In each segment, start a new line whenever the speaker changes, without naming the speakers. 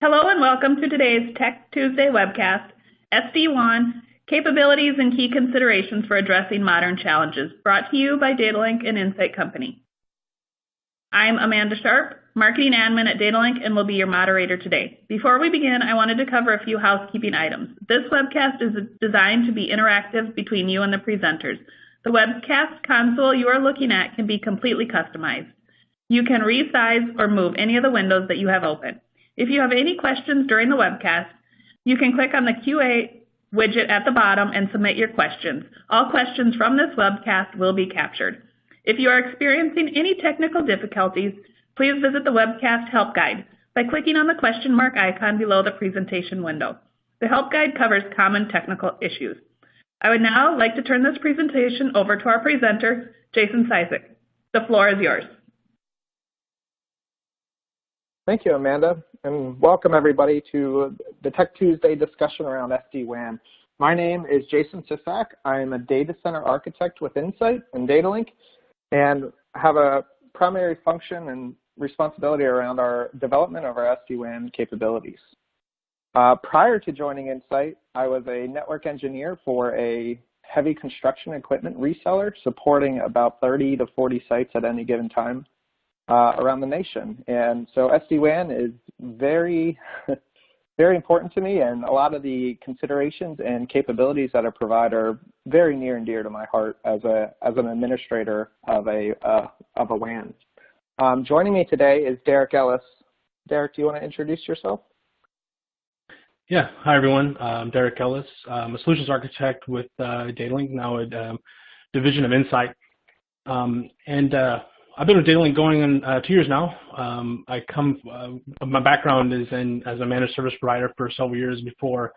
Hello and welcome to today's Tech Tuesday webcast, SD-WAN, Capabilities and Key Considerations for Addressing Modern Challenges, brought to you by Datalink and Insight Company. I'm Amanda Sharp, Marketing Admin at Datalink, and will be your moderator today. Before we begin, I wanted to cover a few housekeeping items. This webcast is designed to be interactive between you and the presenters. The webcast console you are looking at can be completely customized. You can resize or move any of the windows that you have open. If you have any questions during the webcast, you can click on the QA widget at the bottom and submit your questions. All questions from this webcast will be captured. If you are experiencing any technical difficulties, please visit the webcast help guide by clicking on the question mark icon below the presentation window. The help guide covers common technical issues. I would now like to turn this presentation over to our presenter, Jason Sisak. The floor is yours.
Thank you, Amanda, and welcome everybody to the Tech Tuesday discussion around SD-WAN. My name is Jason Sisak. I am a data center architect with Insight and Datalink, and have a primary function and responsibility around our development of our SD-WAN capabilities. Prior to joining Insight, I was a network engineer for a heavy construction equipment reseller supporting about 30 to 40 sites at any given time around the nation. And so SD-WAN is very, very important to me, and a lot of the considerations and capabilities that I provide are very near and dear to my heart as an administrator of a WAN. Joining me today is Derek Ellis. Derek, do you want to introduce yourself?
Yeah, hi everyone. I'm Derek Ellis. I'm a solutions architect with Datalink, now a division of Insight. I've been with Datalink going on 2 years now. My background is as a managed service provider for several years before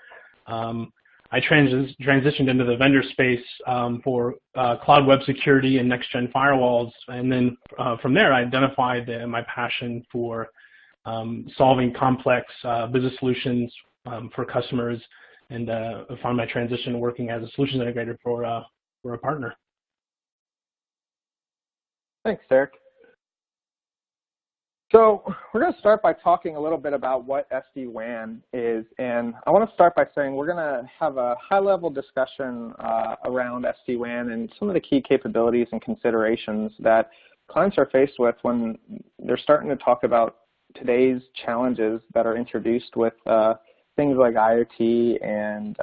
I transitioned into the vendor space for cloud web security and next-gen firewalls. And then from there, I identified my passion for solving complex business solutions for customers, and found my transition working as a solutions integrator for a partner.
Thanks, Derek. So we're going to start by talking a little bit about what SD-WAN is, and I want to start by saying we're going to have a high-level discussion around SD-WAN and some of the key capabilities and considerations that clients are faced with when they're starting to talk about today's challenges that are introduced with things like IoT and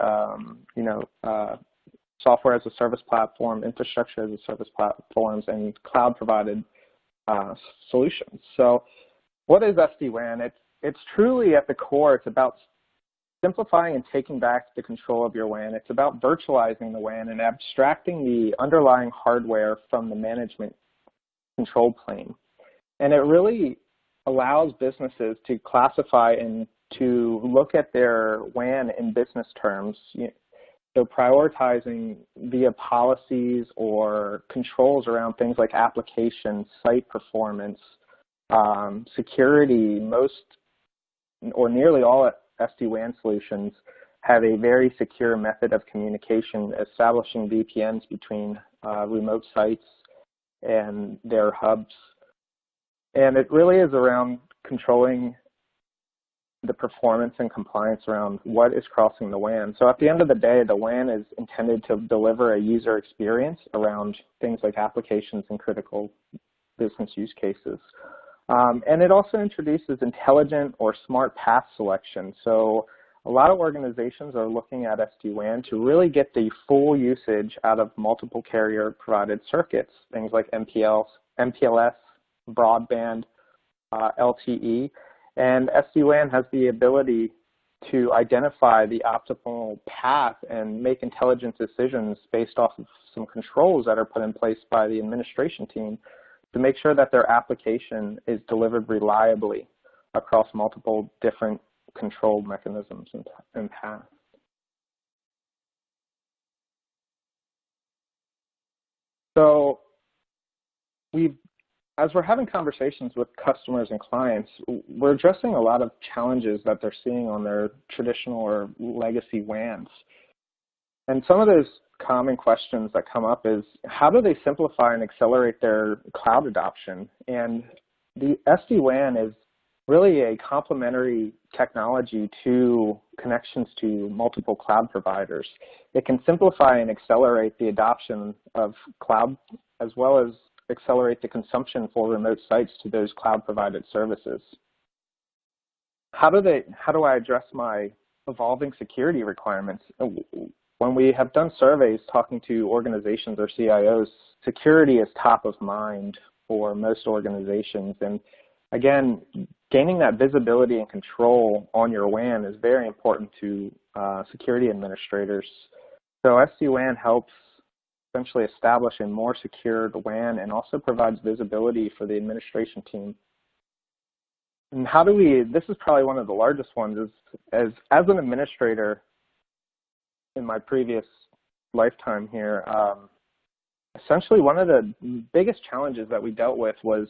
software as a service platform, infrastructure as a service platforms, and cloud-provided solutions. So what is SD-WAN? It's truly at the core, it's about simplifying and taking back the control of your WAN. It's about virtualizing the WAN and abstracting the underlying hardware from the management control plane. And it really allows businesses to classify and to look at their WAN in business terms. So prioritizing via policies or controls around things like applications, site performance, security. Most or nearly all SD-WAN solutions have a very secure method of communication, establishing VPNs between remote sites and their hubs. And it really is around controlling the performance and compliance around what is crossing the WAN. So at the end of the day, the WAN is intended to deliver a user experience around things like applications and critical business use cases. And it also introduces intelligent or smart path selection. So a lot of organizations are looking at SD-WAN to really get the full usage out of multiple carrier-provided circuits, things like MPLS, broadband, LTE. And SD-WAN has the ability to identify the optimal path and make intelligent decisions based off of some controls that are put in place by the administration team to make sure that their application is delivered reliably across multiple different control mechanisms and paths. So as we're having conversations with customers and clients, we're addressing a lot of challenges that they're seeing on their traditional or legacy WANs. And some of those common questions that come up is, how do they simplify and accelerate their cloud adoption? And the SD-WAN is really a complementary technology to connections to multiple cloud providers. It can simplify and accelerate the adoption of cloud, as well as accelerate the consumption for remote sites to those cloud-provided services. How do I address my evolving security requirements? When we have done surveys talking to organizations or CIOs, security is top of mind for most organizations. And again, gaining that visibility and control on your WAN is very important to security administrators. So SD-WAN helps essentially establish a more secured WAN and also provides visibility for the administration team. And how do we, this is probably one of the largest ones, is as an administrator in my previous lifetime here, essentially one of the biggest challenges that we dealt with was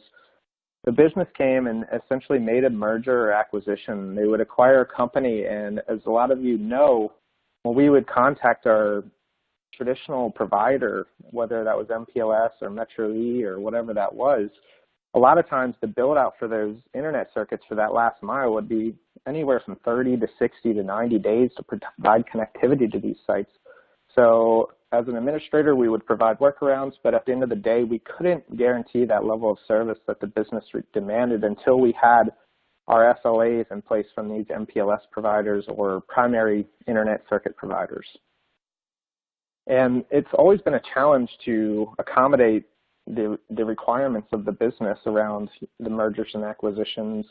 the business came and essentially made a merger or acquisition. They would acquire a company, and as a lot of you know, when we would contact our traditional provider, whether that was MPLS or Metro E or whatever that was, a lot of times the build out for those internet circuits for that last mile would be anywhere from 30 to 60 to 90 days to provide connectivity to these sites. So as an administrator, we would provide workarounds, but at the end of the day, we couldn't guarantee that level of service that the business demanded until we had our SLAs in place from these MPLS providers or primary internet circuit providers. And it's always been a challenge to accommodate the requirements of the business around the mergers and acquisitions.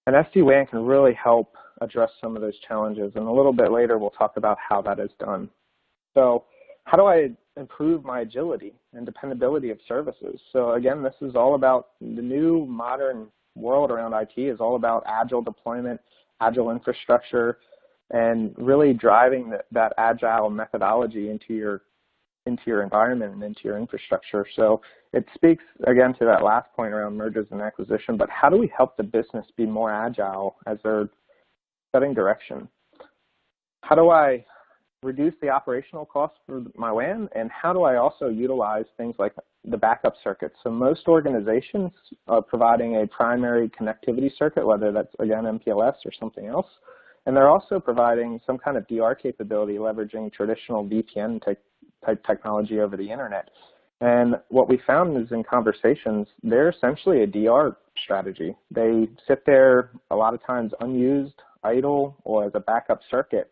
And SD-WAN can really help address some of those challenges. And a little bit later, we'll talk about how that is done. So how do I improve my agility and dependability of services? So again, this is all about the new modern world around IT is all about agile deployment, agile infrastructure, and really driving that agile methodology into your environment and into your infrastructure. So it speaks again to that last point around mergers and acquisition, but how do we help the business be more agile as they're setting direction? How do I reduce the operational costs for my WAN, and how do I also utilize things like the backup circuits? So most organizations are providing a primary connectivity circuit, whether that's, again, MPLS or something else, and they're also providing some kind of DR capability, leveraging traditional VPN type technology over the internet. And what we found is in conversations, they're essentially a DR strategy. They sit there a lot of times unused, idle, or as a backup circuit,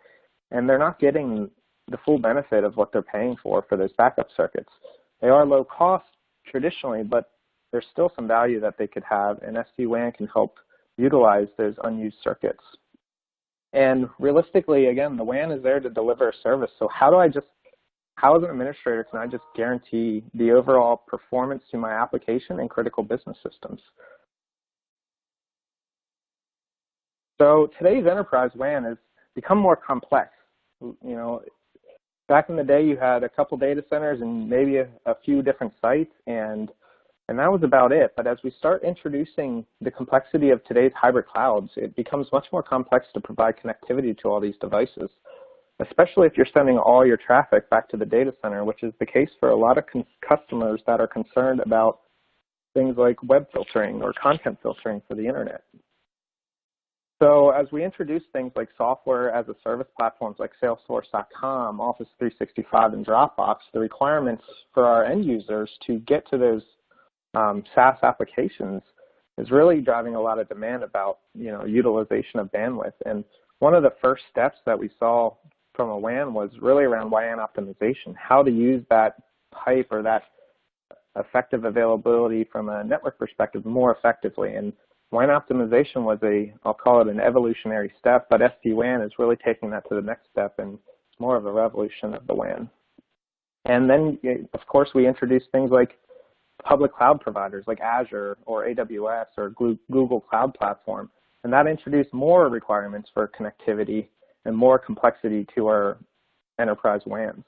and they're not getting the full benefit of what they're paying for those backup circuits. They are low cost traditionally, but there's still some value that they could have, and SD-WAN can help utilize those unused circuits. And realistically, again, the WAN is there to deliver a service. So how as an administrator, can I just guarantee the overall performance to my application and critical business systems? So today's enterprise WAN has become more complex. You know, back in the day, you had a couple data centers and maybe a few different sites, and that was about it. But as we start introducing the complexity of today's hybrid clouds, it becomes much more complex to provide connectivity to all these devices, especially if you're sending all your traffic back to the data center, which is the case for a lot of customers that are concerned about things like web filtering or content filtering for the internet. So as we introduce things like software as a service platforms like Salesforce.com, Office 365, and Dropbox, the requirements for our end users to get to those SaaS applications is really driving a lot of demand about, you know, utilization of bandwidth. And one of the first steps that we saw from a WAN was really around WAN optimization, how to use that pipe or that effective availability from a network perspective more effectively. And WAN optimization was I'll call it an evolutionary step, but SD-WAN is really taking that to the next step, and it's more of a revolution of the WAN. And then, of course, we introduced things like public cloud providers like Azure or AWS or Google Cloud Platform, and that introduced more requirements for connectivity and more complexity to our enterprise WANs.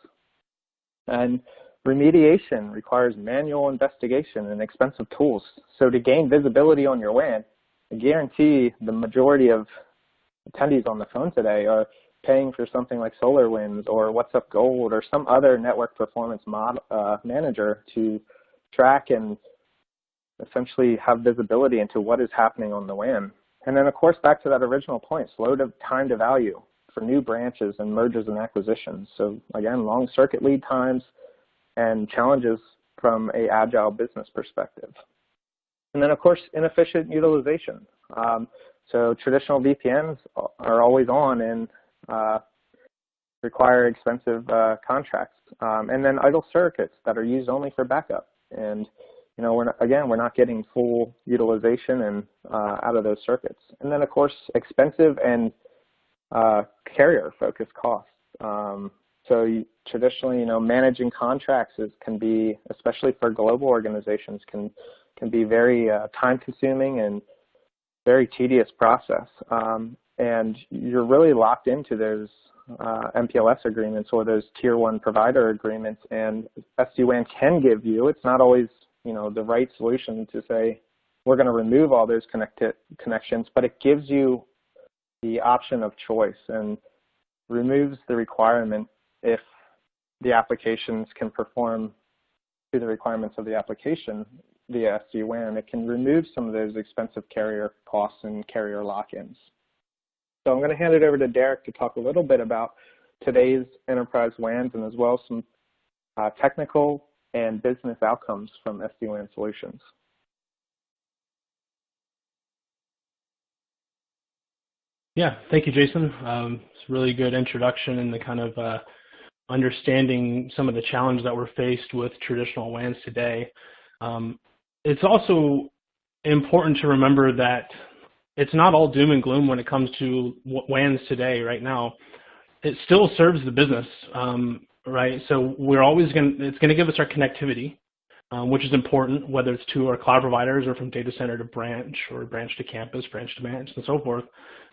And remediation requires manual investigation and expensive tools. So to gain visibility on your WAN, I guarantee the majority of attendees on the phone today are paying for something like SolarWinds or WhatsUp Gold or some other network performance manager to track and essentially have visibility into what is happening on the WAN. And then, of course, back to that original point, slow time to value for new branches and mergers and acquisitions. So again, long circuit lead times and challenges from an agile business perspective. And then, of course, inefficient utilization. So traditional VPNs are always on and require expensive contracts. And then idle circuits that are used only for backup. And you know, we're not getting full utilization and out of those circuits. And then, of course, expensive and carrier-focused costs. So traditionally, you know, managing contracts can be, especially for global organizations, can be very time-consuming and very tedious process. And you're really locked into those MPLS agreements or those tier 1 provider agreements. And SD-WAN can give you, it's not always, you know, the right solution to say we're going to remove all those connections, but it gives you the option of choice and removes the requirement if the applications can perform to the requirements of the application via SD-WAN. It can remove some of those expensive carrier costs and carrier lock-ins. So I'm going to hand it over to Derek to talk a little bit about today's enterprise WANs and as well as some technical and business outcomes from SD-WAN solutions.
Yeah, thank you, Jason. It's a really good introduction and the kind of understanding some of the challenges that we're faced with traditional WANs today. It's also important to remember that it's not all doom and gloom when it comes to WANs today, right now. It still serves the business, right? So we're always it's going to give us our connectivity, which is important, whether it's to our cloud providers or from data center to branch or branch to campus, branch to managed, and so forth.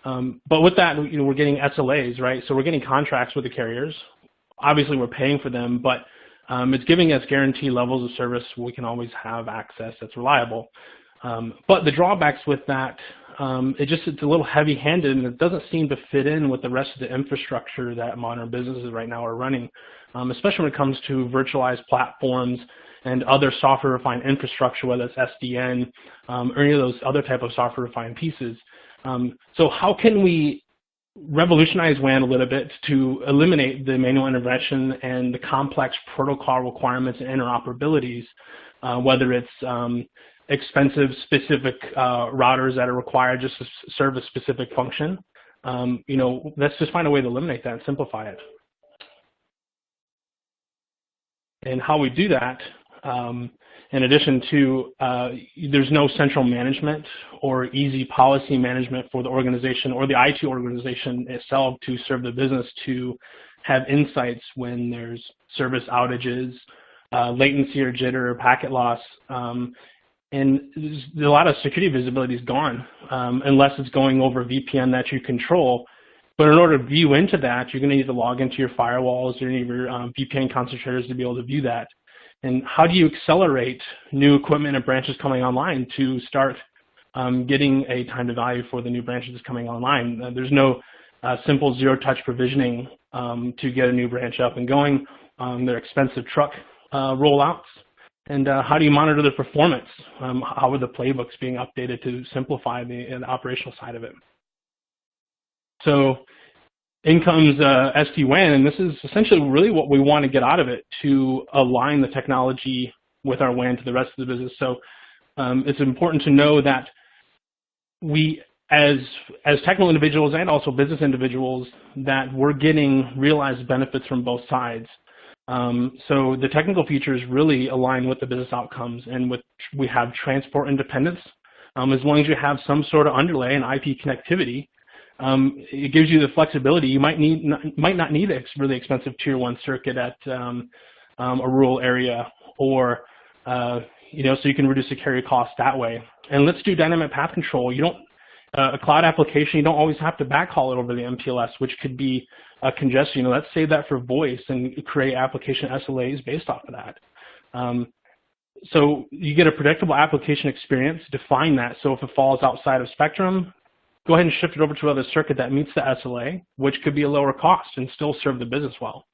But with that, you know, we're getting SLAs, right? So we're getting contracts with the carriers. Obviously, we're paying for them, but it's giving us guaranteed levels of service. We can always have access that's reliable. But the drawbacks with that, it's a little heavy-handed, and it doesn't seem to fit in with the rest of the infrastructure that modern businesses right now are running, especially when it comes to virtualized platforms and other software-defined infrastructure, whether it's SDN or any of those other type of software-defined pieces. So how can we revolutionize WAN a little bit to eliminate the manual intervention and the complex protocol requirements and interoperabilities, whether it's expensive specific routers that are required just to serve a specific function. You know, let's just find a way to eliminate that and simplify it. And how we do that, in addition to there's no central management or easy policy management for the organization or the IT organization itself to serve the business to have insights when there's service outages, latency or jitter or packet loss. And a lot of security visibility is gone unless it's going over VPN that you control. But in order to view into that, you're going to need to log into your firewalls or your VPN concentrators to be able to view that. And how do you accelerate new equipment and branches coming online to start getting a time to value for the new branches coming online? There's no simple zero-touch provisioning to get a new branch up and going. They're expensive truck rollouts. And how do you monitor the performance? How are the playbooks being updated to simplify the operational side of it? So in comes SD-WAN, and this is essentially really what we want to get out of it to align the technology with our WAN to the rest of the business. So it's important to know that we, as technical individuals and also business individuals, that we're getting realized benefits from both sides. So the technical features really align with the business outcomes, and we have transport independence. As long as you have some sort of underlay and IP connectivity, it gives you the flexibility. You might not need a really expensive tier 1 circuit at a rural area, or you know, so you can reduce the carrier cost that way. And let's do dynamic path control. You don't a cloud application, you don't always have to backhaul it over the MPLS, which could be a congestion. You know, let's save that for voice and create application SLAs based off of that. So you get a predictable application experience, define that. So if it falls outside of spectrum, go ahead and shift it over to another circuit that meets the SLA, which could be a lower cost and still serve the business well.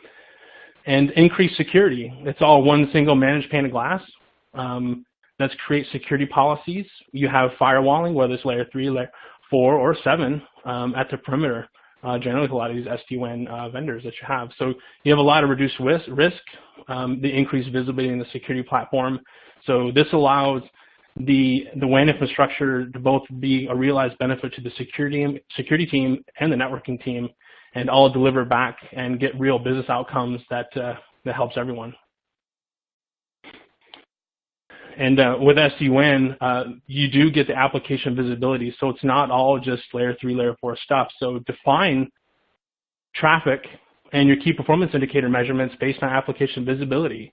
And increase security. It's all one single managed pane of glass. Let's create security policies. You have firewalling, whether it's layer 3, layer 4 or 7 at the perimeter, generally with a lot of these SD-WAN vendors that you have. So you have a lot of reduced risk, the increased visibility in the security platform. So this allows the WAN infrastructure to both be a realized benefit to the security team and the networking team, and all deliver back and get real business outcomes that helps everyone. And with SD-WAN, you do get the application visibility, so it's not all just layer 3, layer 4 stuff. So define traffic and your key performance indicator measurements based on application visibility.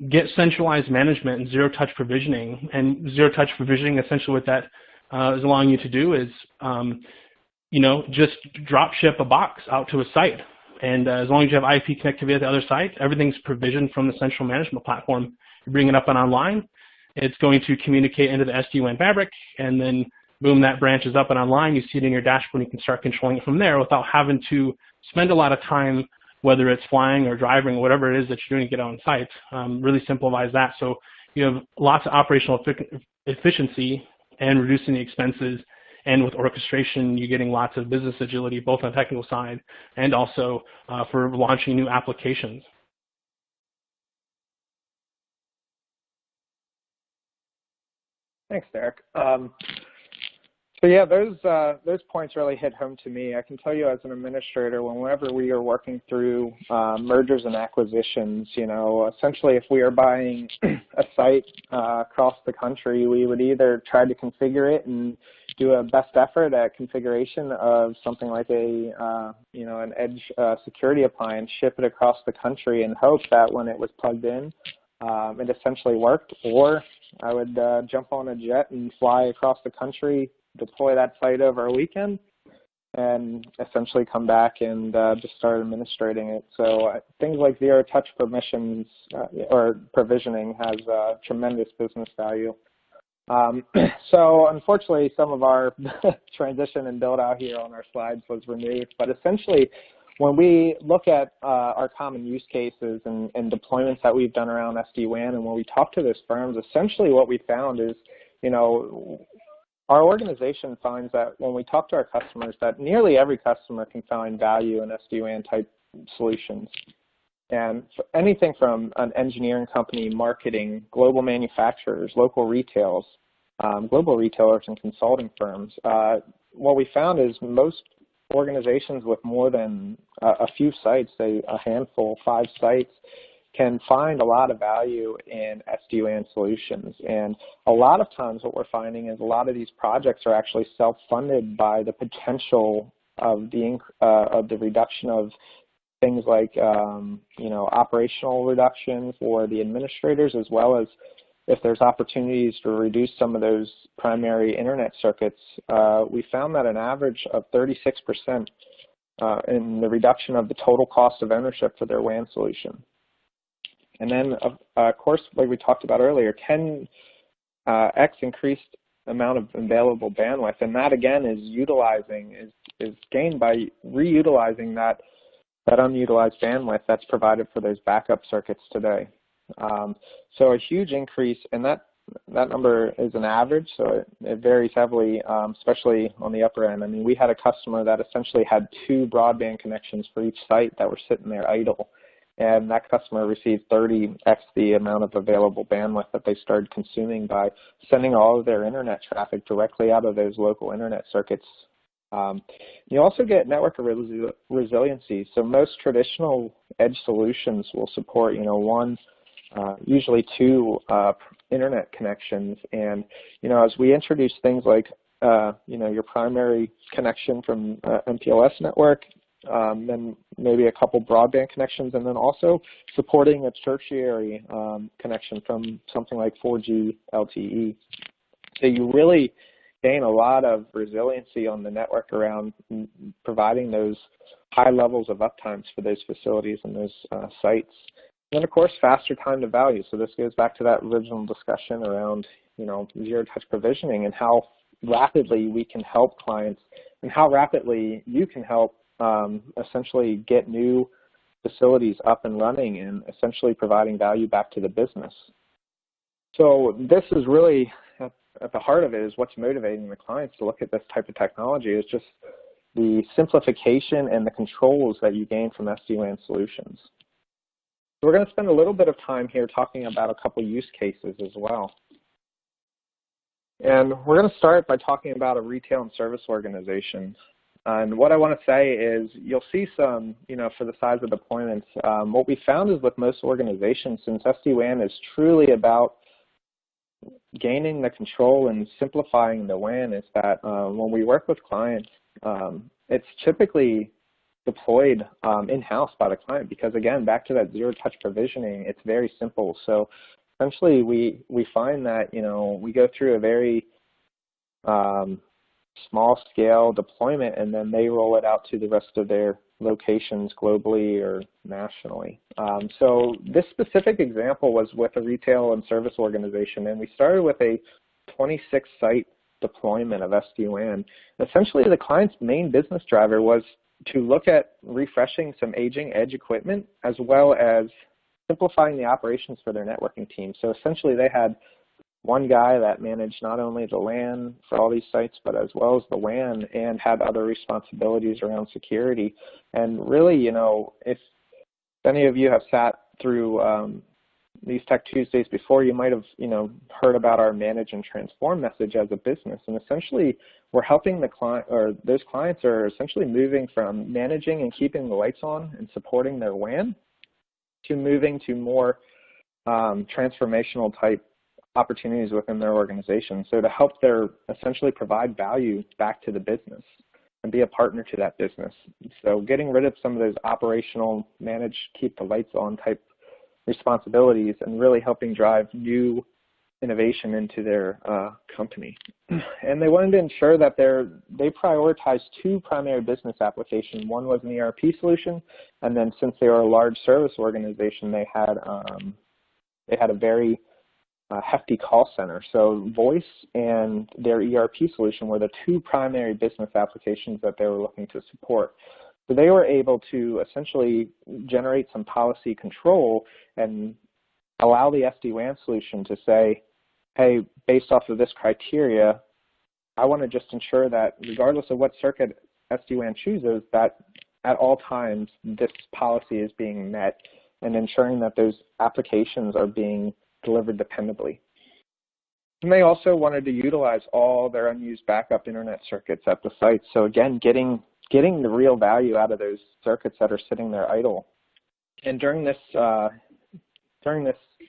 Get centralized management and zero-touch provisioning. And zero-touch provisioning, essentially what that is allowing you to do is, just drop ship a box out to a site. And as long as you have IP connectivity at the other site, everything's provisioned from the central management platform. You bring it up and online, it's going to communicate into the SD-WAN fabric, and then boom, that branches up and online. You see it in your dashboard, and you can start controlling it from there without having to spend a lot of time, whether it's flying or driving or whatever it is that you're doing to get on site. Really simplifies that. So you have lots of operational efficiency and reducing the expenses. And with orchestration, you're getting lots of business agility, both on the technical side and also for launching new applications.
Thanks, Derek. So yeah, those points really hit home to me. I can tell you as an administrator, whenever we are working through mergers and acquisitions, essentially if we are buying a site across the country, we would either try to configure it and do a best effort at configuration of something like an edge security appliance, ship it across the country and hope that when it was plugged in, it essentially worked, or I would jump on a jet and fly across the country, deploy that site over a weekend, and essentially come back and just start administrating it. So things like zero-touch permissions or provisioning has tremendous business value. So unfortunately, some of our transition and build out here on our slides was removed, but essentially when we look at our common use cases and deployments that we've done around SD-WAN, and when we talk to those firms, essentially what we found is, our organization finds that when we talk to our customers, that nearly every customer can find value in SD-WAN type solutions. And anything from an engineering company, marketing, global manufacturers, local retailers, global retailers and consulting firms, what we found is most organizations with more than a few sites, say a handful, 5 sites, can find a lot of value in SD-WAN solutions. And a lot of times what we're finding is a lot of these projects are actually self-funded by the potential of the reduction of things like operational reduction for the administrators, as well as if there's opportunities to reduce some of those primary internet circuits. We found that an average of 36% in the reduction of the total cost of ownership for their WAN solution. And then, of course, like we talked about earlier, 10x increased amount of available bandwidth, and that again is gained by reutilizing that unutilized bandwidth that's provided for those backup circuits today. So a huge increase, and that number is an average, so it varies heavily, especially on the upper end. I mean, we had a customer that essentially had 2 broadband connections for each site that were sitting there idle. And that customer received 30x the amount of available bandwidth that they started consuming by sending all of their internet traffic directly out of those local internet circuits. You also get network resiliency. So most traditional edge solutions will support, one, usually 2 internet connections. And, as we introduce things like, your primary connection from MPLS network, then maybe a couple broadband connections, and then also supporting a tertiary connection from something like 4G LTE. So you really gain a lot of resiliency on the network around providing those high levels of uptimes for those facilities and those sites. And then, of course, faster time to value. So this goes back to that original discussion around, zero-touch provisioning and how rapidly we can help clients and how rapidly you can help essentially get new facilities up and running and essentially providing value back to the business. So this is really at the heart of it is what's motivating the clients to look at this type of technology is just the simplification and the controls that you gain from SD-WAN solutions. So we're going to spend a little bit of time here talking about a couple use cases as well. And we're going to start by talking about a retail and service organization. And what I want to say is you'll see some, for the size of deployments, what we found is with most organizations, since SD-WAN is truly about gaining the control and simplifying the WAN, is that when we work with clients, it's typically deployed in-house by the client because, again, back to that zero-touch provisioning, it's very simple. So essentially we find that, we go through a very small-scale deployment, and then they roll it out to the rest of their locations globally or nationally. So this specific example was with a retail and service organization, and we started with a 26-site deployment of SD-WAN. Essentially, the client's main business driver was to look at refreshing some aging edge equipment as well as simplifying the operations for their networking team. So essentially, they had one guy that managed not only the LAN for all these sites, but as well as the WAN, and had other responsibilities around security. And really, if any of you have sat through these Tech Tuesdays before, you might have, heard about our manage and transform message as a business. And essentially, we're helping the client, or those clients are essentially moving from managing and keeping the lights on and supporting their WAN to moving to more transformational type opportunities within their organization. So to help essentially provide value back to the business and be a partner to that business. So getting rid of some of those operational manage, keep the lights on type responsibilities and really helping drive new innovation into their company. And they wanted to ensure that they prioritized two primary business applications. One was an ERP solution, and then since they were a large service organization, they had a very hefty call center. So voice and their ERP solution were the two primary business applications that they were looking to support. So they were able to essentially generate some policy control and allow the SD-WAN solution to say, hey, based off of this criteria, I want to just ensure that regardless of what circuit SD-WAN chooses, that at all times this policy is being met and ensuring that those applications are being delivered dependably. And they also wanted to utilize all their unused backup internet circuits at the site. So again, getting the real value out of those circuits that are sitting there idle. And during this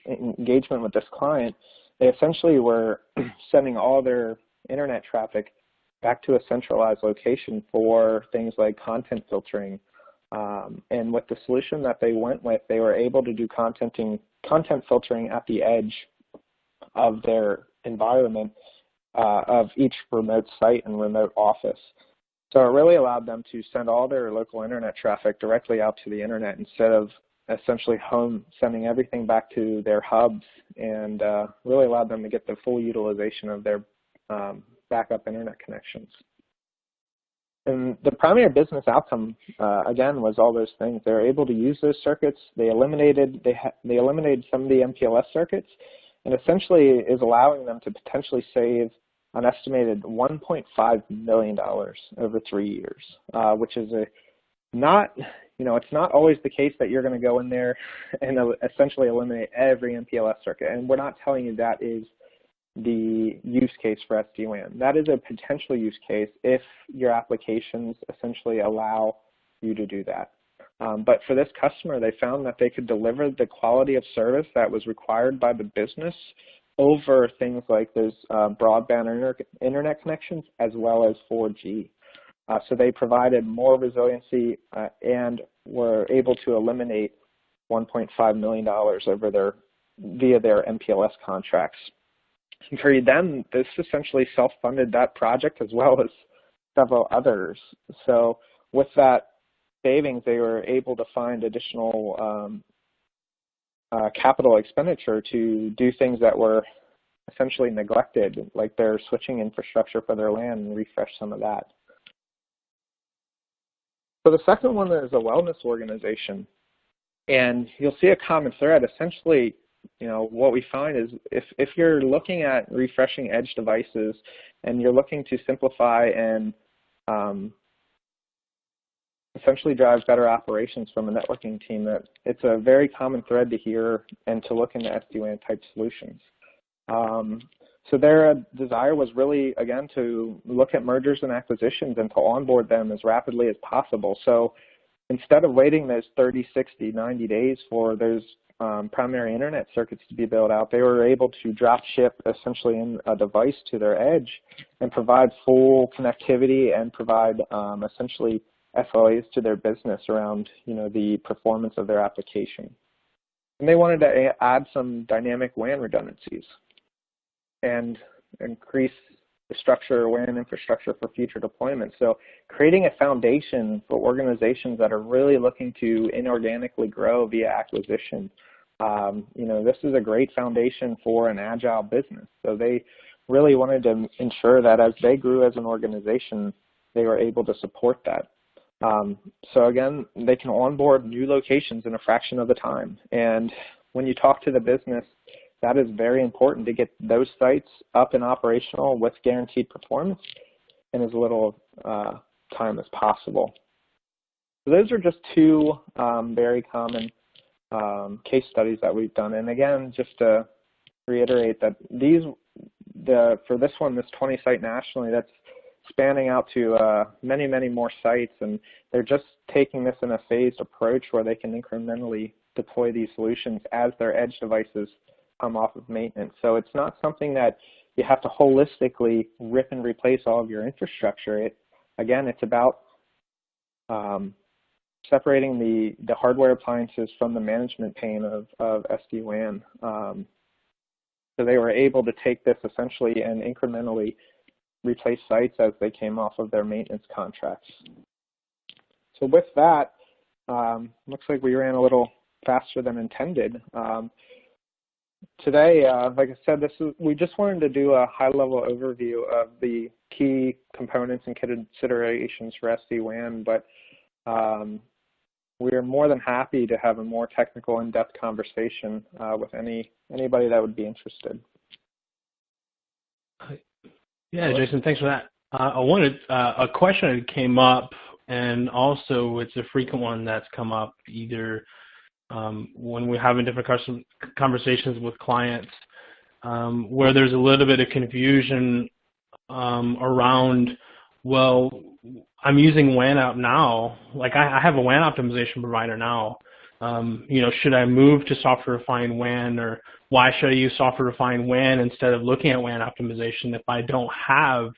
engagement with this client, they essentially were sending all their internet traffic back to a centralized location for things like content filtering. And with the solution that they went with, they were able to do content filtering at the edge of their environment of each remote site and remote office. So it really allowed them to send all their local internet traffic directly out to the internet instead of essentially sending everything back to their hubs, and really allowed them to get the full utilization of their backup internet connections. And the primary business outcome, again, was all those things. They were able to use those circuits. They eliminated some of the MPLS circuits, and essentially is allowing them to potentially save an estimated $1.5 million over 3 years, which is it's not always the case that you're going to go in there and essentially eliminate every MPLS circuit. And we're not telling you that is the use case for SD-WAN. That is a potential use case if your applications essentially allow you to do that. But for this customer, they found that they could deliver the quality of service that was required by the business over things like those broadband internet connections as well as 4G. So they provided more resiliency and were able to eliminate $1.5 million via their MPLS contracts. And for them, this essentially self-funded that project as well as several others. So with that savings, they were able to find additional capital expenditure to do things that were essentially neglected, like their switching infrastructure for their LAN, and refresh some of that. So the second one is a wellness organization. And you'll see a common thread. Essentially, you know, what we find is if you're looking at refreshing edge devices and you're looking to simplify and essentially drive better operations from a networking team, that it's a very common thread to hear and to look into SD-WAN type solutions. So their desire was really, again, to look at mergers and acquisitions and to onboard them as rapidly as possible. So instead of waiting those 30, 60, 90 days for those primary internet circuits to be built out, they were able to drop ship essentially in a device to their edge and provide full connectivity and provide essentially SLAs to their business around, you know, the performance of their application. And they wanted to add some dynamic WAN redundancies and increase the structure, WAN infrastructure for future deployment. So creating a foundation for organizations that are really looking to inorganically grow via acquisition. You know, this is a great foundation for an agile business. So they really wanted to ensure that as they grew as an organization, they were able to support that. So again, they can onboard new locations in a fraction of the time. And when you talk to the business, that is very important to get those sites up and operational with guaranteed performance in as little time as possible. So those are just two very common case studies that we've done. And again, just to reiterate that for this one, this 20 site nationally, that's spanning out to many, many more sites, and they're just taking this in a phased approach where they can incrementally deploy these solutions as their edge devices come off of maintenance. So it's not something that you have to holistically rip and replace all of your infrastructure. Again, it's about separating the hardware appliances from the management pane of SD-WAN. So they were able to take this essentially and incrementally replace sites as they came off of their maintenance contracts. So with that, looks like we ran a little faster than intended. Today, like I said, we just wanted to do a high-level overview of the key components and considerations for SD-WAN, but we're more than happy to have a more technical, in-depth conversation with anybody that would be interested.
Yeah, Jason, thanks for that. I wanted a question that came up, and also it's a frequent one that's come up either when we're having different conversations with clients where there's a little bit of confusion around, well, I'm using WAN out now. Like I have a WAN optimization provider now. You know, should I move to software-defined WAN, or why should I use software-defined WAN instead of looking at WAN optimization if I don't have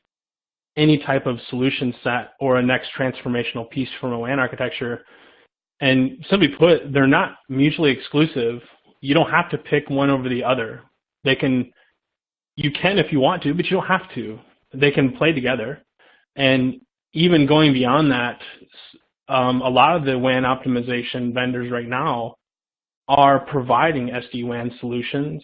any type of solution set or a next transformational piece from a WAN architecture? And simply put, they're not mutually exclusive. You don't have to pick one over the other. You can if you want to, but you don't have to. They can play together. And even going beyond that, a lot of the WAN optimization vendors right now are providing SD-WAN solutions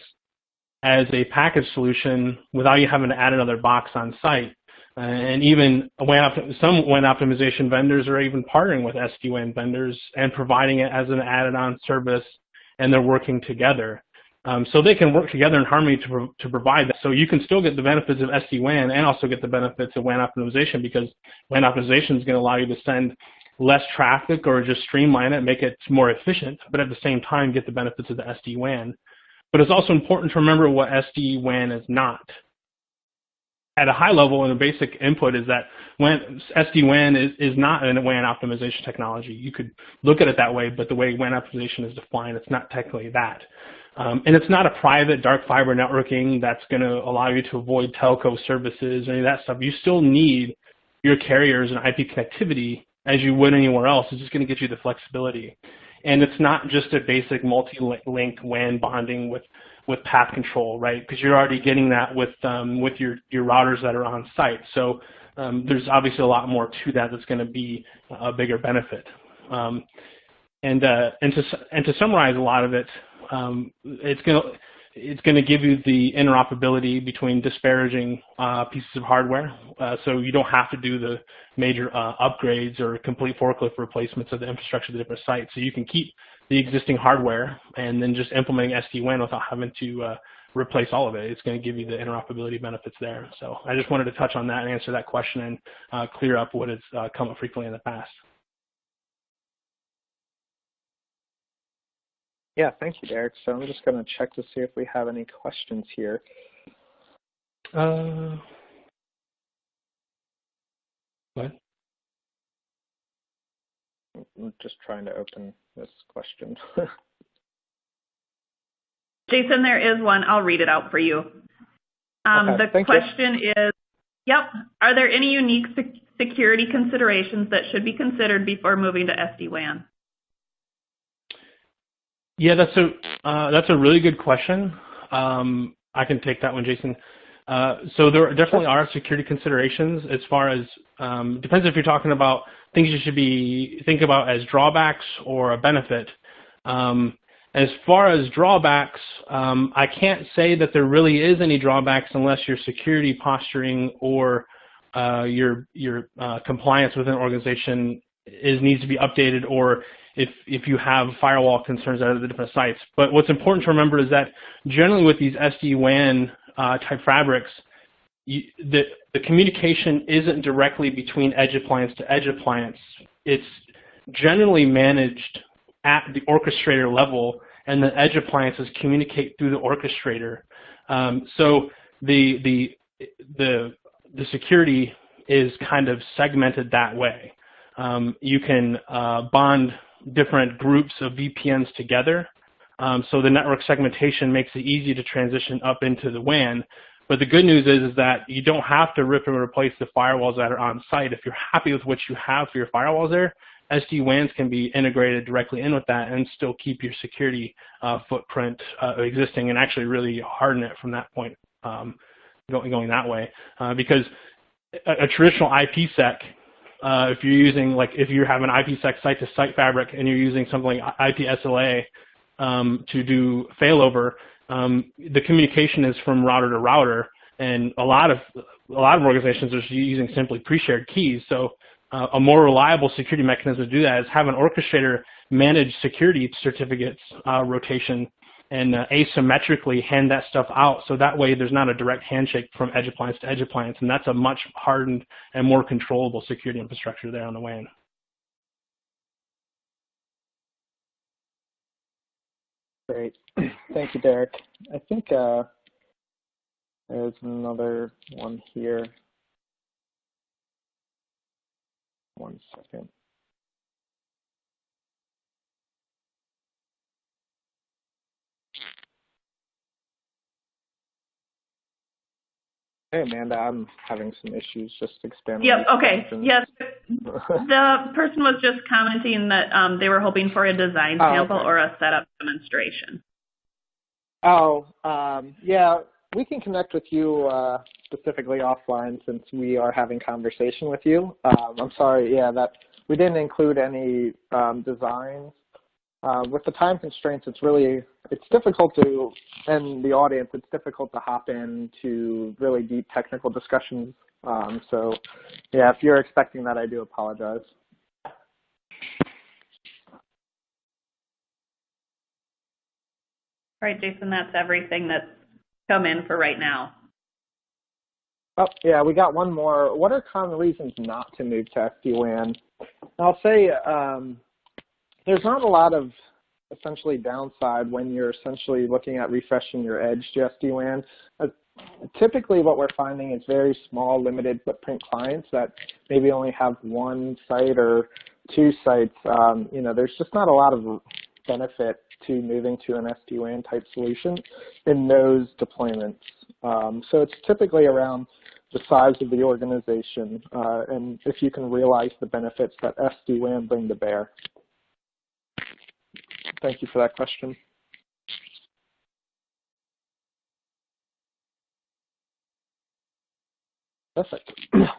as a package solution without you having to add another box on site. And even some WAN optimization vendors are even partnering with SD-WAN vendors and providing it as an added-on service, and they're working together. So they can work together in harmony to provide that. So you can still get the benefits of SD-WAN and also get the benefits of WAN optimization, because WAN optimization is going to allow you to send less traffic or just streamline it, make it more efficient, but at the same time get the benefits of the SD-WAN. But it's also important to remember what SD-WAN is not. At a high level, and a basic input is that SD-WAN is not a WAN optimization technology. You could look at it that way, but the way WAN optimization is defined, it's not technically that. And it's not a private dark fiber networking that's going to allow you to avoid telco services or any of that stuff. You still need your carriers and IP connectivity as you would anywhere else. It's just going to get you the flexibility. And it's not just a basic multi-link WAN bonding with path control, right? Because you're already getting that with your routers that are on site. So there's obviously a lot more to that that's going to be a bigger benefit. And to summarize a lot of it, it's going to give you the interoperability between disparaging pieces of hardware, so you don't have to do the major upgrades or complete forklift replacements of the infrastructure of the different sites. So you can keep the existing hardware and then just implementing SD-WAN without having to replace all of it. It's going to give you the interoperability benefits there. So I just wanted to touch on that and answer that question and clear up what has come up frequently in the past.
Yeah, thank you, Derek. So I'm just going to check to see if we have any questions here.
What?
I'm just trying to open this question.
Jason, there is one. I'll read it out for you.
Okay,
the question is, are there any unique security considerations that should be considered before moving to SD-WAN?
Yeah, that's a really good question. I can take that one, Jason. So there definitely are security considerations as far as, depends if you're talking about things you should be think about as drawbacks or a benefit. As far as drawbacks, I can't say that there really is any drawbacks unless your security posturing or your compliance with an organization needs to be updated, or if you have firewall concerns out of the different sites. But what's important to remember is that generally with these SD-WAN type fabrics, the communication isn't directly between edge appliance to edge appliance. It's generally managed at the orchestrator level, and the edge appliances communicate through the orchestrator. So the security is kind of segmented that way. You can bond different groups of VPNs together. So the network segmentation makes it easy to transition up into the WAN. But the good news is that you don't have to rip and replace the firewalls that are on site. If you're happy with what you have for your firewalls there, SD-WANs can be integrated directly in with that and still keep your security footprint existing and actually really harden it from that point going that way. Because a traditional IPsec, if you're using, like, if you have an IPsec site-to-site fabric and you're using something like IPSLA to do failover, the communication is from router to router, and a lot of organizations are using simply pre-shared keys. So a more reliable security mechanism to do that is have an orchestrator manage security certificates rotation and asymmetrically hand that stuff out, so that way there's not a direct handshake from edge appliance to edge appliance, and that's a much hardened and more controllable security infrastructure there on the WAN.
Great. Thank you, Derek. I think there's another one here. One second. Hey, Amanda, I'm having some issues just expanding.
Yep, okay. Yes, the person was just commenting that they were hoping for a design sample or a setup demonstration.
Yeah, we can connect with you specifically offline since we are having conversation with you. I'm sorry, yeah, that we didn't include any designs. With the time constraints, it's difficult to, and the audience, it's difficult to hop into really deep technical discussions. So, yeah, if you're expecting that, I do apologize.
All right, Jason, that's everything that's come in for right now.
Oh, yeah, we got one more. What are common reasons not to move to SD-WAN? I'll say there's not a lot of essentially downside when you're essentially looking at refreshing your edge to SD-WAN. Typically what we're finding is very small, limited footprint clients that maybe only have one site or two sites. There's just not a lot of benefit to moving to an SD-WAN type solution in those deployments. So it's typically around the size of the organization and if you can realize the benefits that SD-WAN bring to bear. Thank you for that question. Perfect.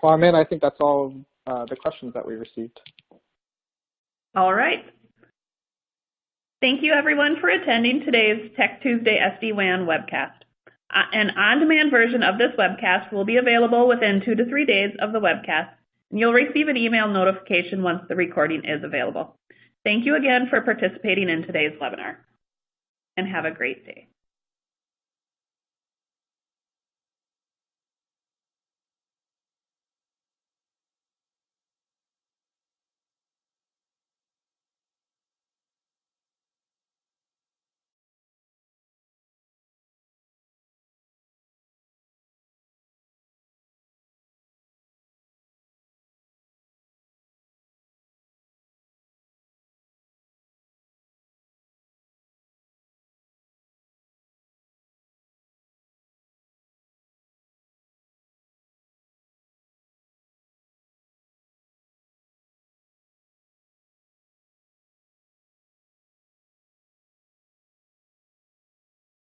Well, Amanda, I think that's all the questions that we received.
All right. Thank you everyone for attending today's Tech Tuesday SD-WAN webcast. An on-demand version of this webcast will be available within 2 to 3 days of the webcast, and you'll receive an email notification once the recording is available. Thank you again for participating in today's webinar, and have a great day.